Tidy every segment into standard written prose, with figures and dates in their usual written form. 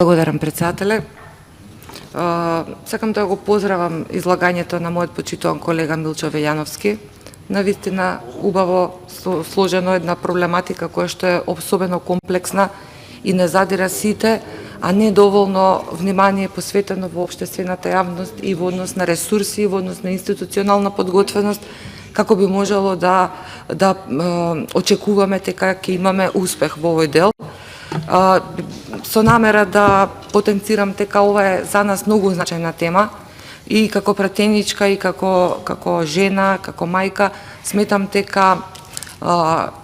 Благодарам, председателе. Сакам да го поздравам излагањето на мојот почитуван колега Милчо Вејановски. Навистина убаво сложено една проблематика која што е особено комплексна и не задира сите, а не доволно внимание посветено во општествената јавност и во однос на ресурси, во однос на институционална подготвеност, како би можело да очекуваме дека ќе имаме успех во овој дел. Со намера да потенцирам дека ова е за нас многу значајна тема и како пратеничка и како жена, како мајка, сметам дека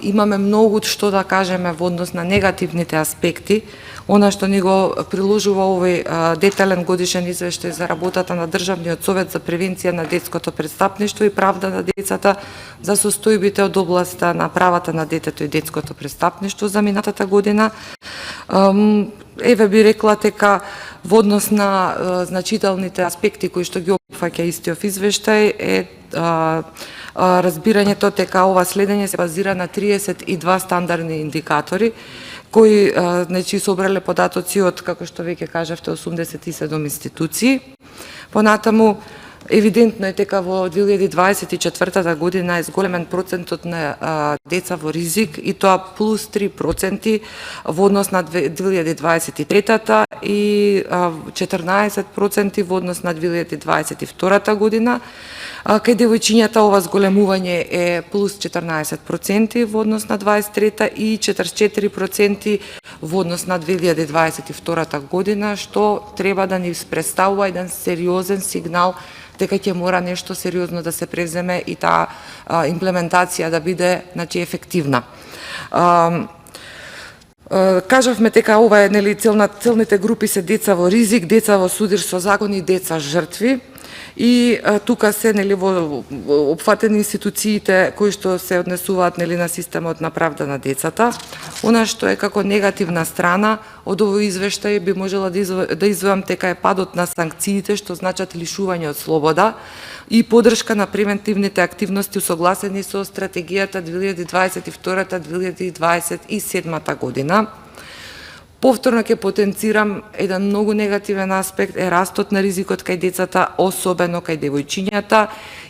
имаме многу што да кажеме во однос на негативните аспекти. Она што ни го приложува овој детален годишен извештај за работата на Државниот совет за превенција на детското престапништво и правда на децата, за состојбите од областа на правата на детето и детското престапништво за минатата година. Еве би рекла дека во однос на значителните аспекти кои што ги опфаќа истиот извештај е разбирањето дека ова следење се базира на 32 стандардни индикатори кои собрале податоци од, како што веќе кажавте, 87 институции. Понатаму, евидентно е дека во 2024 година е зголемен процентот на деца во ризик и тоа плюс 3% во однос на 2023 и 14% во однос на 2022 година. Кај девојчињата ова зголемување е плюс 14% во однос на 23 и 44% во однос на 2022 година, што треба да ни представува еден сериозен сигнал дека ќе мора нешто сериозно да се преземе и таа имплементација да биде ефективна. Кажавме дека ова е целните групи се деца во ризик, деца во судир со закони и деца жртви. И тука се во опфатени институциите кои што се однесуваат на системот на правда на децата. Она што е како негативна страна од овој извештај би можела да извојам дека е падот на санкциите, што значат лишување од слобода и поддршка на превентивните активности усогласени со стратегијата 2022-2027 година. Повторно ќе потенцирам еден многу негативен аспект е растот на ризикот кај децата, особено кај девојчињата,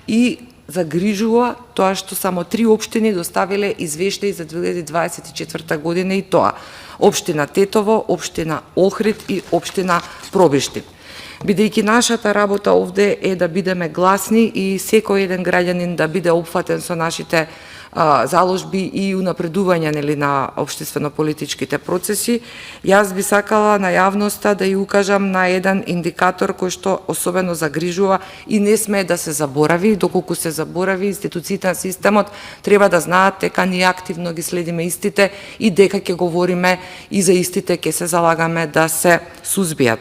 и загрижува тоа што само 3 општини доставиле извештаи за 2024 година, и тоа општина Тетово, општина Охрид и општина Пробишти. Бидејќи нашата работа овде е да бидеме гласни и секој еден граѓанин да биде опфатен со нашите заложби и унапредување на општествено-политичките процеси, јас би сакала на јавноста да ја укажам на еден индикатор кој што особено загрижува и не смее да се заборави. Доколку се заборави, институциите на системот треба да знаат дека ние активно ги следиме истите и дека ќе говориме и за истите, ќе се залагаме да се сузбијат.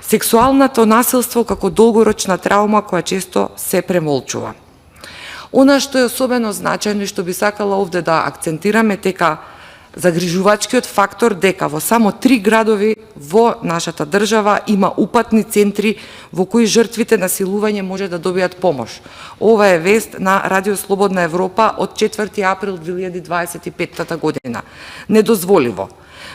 Сексуалното насилство како долгорочна траума која често се премолчува. Она што е особено значајно и што би сакала овде да акцентираме дека загрижувачкиот фактор дека во само 3 градови во нашата држава има упатни центри во кои жртвите на силување може да добијат помош. Ова е вест на Радио Слободна Европа од 4 април 2025 година. Недозволиво.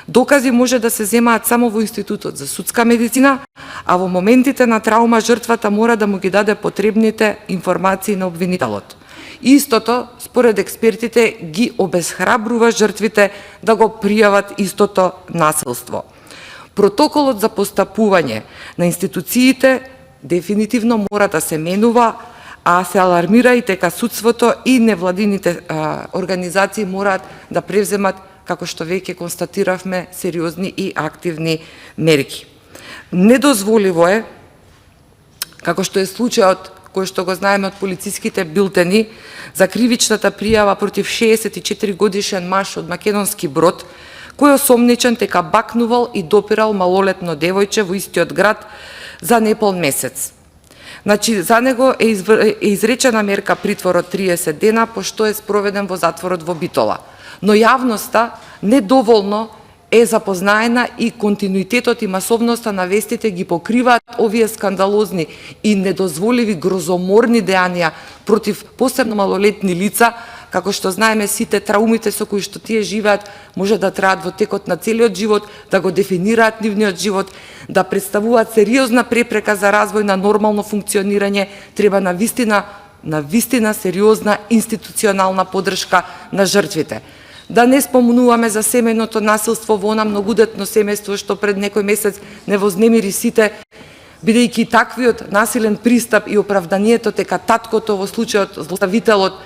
Докази може да се земаат само во Институтот за судска медицина, а во моментите на траума жртвата мора да му ги даде потребните информации на обвинителот. Истото, според експертите, ги обесхрабрува жртвите да го пријават истото насилство. Протоколот за постапување на институциите дефинитивно мора да се менува, а се алармира и дека судството и невладините организации мораат да превземат, како што веќе констатиравме, сериозни и активни мерки. Недозволиво е, како што е случајот кој што го знаеме од полициските билтени за кривичната пријава против 64 годишен маж од македонски Брод, кој осомничен дека бакнувал и допирал малолетно девојче во истиот град за непол месец. Значи, за него е изречена мерка притвор од 30 дена, пошто е спроведен во затворот во Битола. Но јавноста недоволно е запознаена и континуитетот и масовноста на вестите ги покриваат овие скандалозни и недозволиви грозоморни дејанија против посебно малолетни лица, Како што знаеме, сите траумите со кои што тие живеат може да траат во текот на целиот живот, да го дефинираат нивниот живот, да представуваат сериозна препрека за развој на нормално функционирање. Треба на вистина сериозна институционална поддршка на жртвите. Да не спомнуваме за семејното насилство во она многудетно семејство што пред некој месец не вознемири сите, бидејќи таквиот насилен пристап и оправданието дека таткото, во случајот злоставителот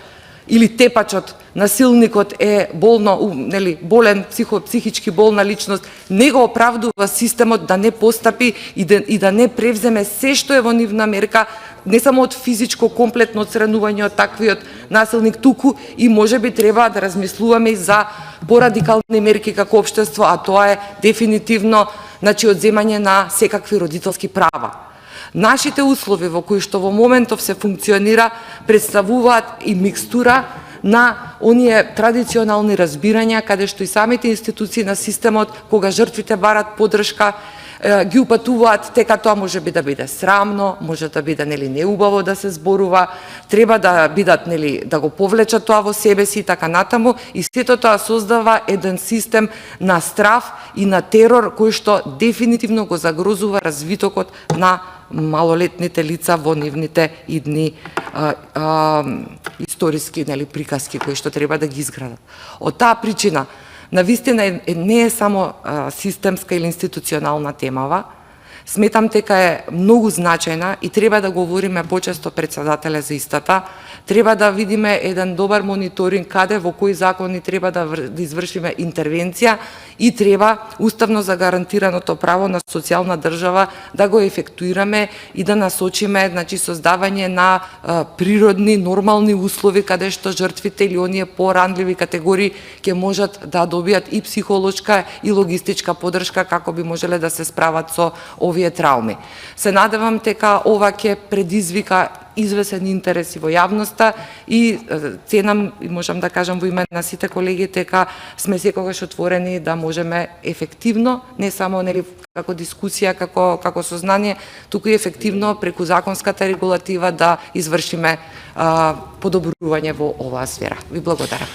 или тепачот, насилникот е болен, психички болна личност, не го оправдува системот да не постапи и да не превземе се што е во нивна мерка, не само од физичко комплетно отстранување од таквиот насилник, туку и можеби треба да размислуваме и за порадикални мерки како општество, а тоа е дефинитивно одземање на секакви родителски права. Нашите услови во кои што во моментов се функционира представуваат и микстура на оние традиционални разбирања, каде што и самите институции на системот, кога жртвите барат поддршка, ги упатуваат дека тоа може би да биде срамно, може да биде неубаво да се зборува, треба да бидат да го повлечат тоа во себе си и така натаму, и сето тоа создава еден систем на страф и на терор кој што дефинитивно го загрозува развитокот на малолетните лица во нивните идни историски приказки кои што треба да ги изградат. Од таа причина, навистина не е само системска или институционална темава, сметам дека е многу значајна и треба да говориме почесто председателе за истата. Треба да видиме еден добар мониторинг каде, во кои закони треба да извршиме интервенција и треба уставно загарантираното право на социјална држава да го ефектуираме и да насочиме создавање на природни, нормални услови каде што жртвите или оние поранливи категории ќе можат да добијат и психолошка и логистичка поддршка како би можеле да се справат со овие трауми. Се надевам дека ова ќе предизвика извесен интерес и во јавноста и ценам и можам да кажам во име на сите колеги дека сме секогаш отворени да можеме ефективно, не само како дискусија, како сознание, туку и ефективно преку законската регулатива да извршиме подобрување во оваа сфера. Ви благодарам.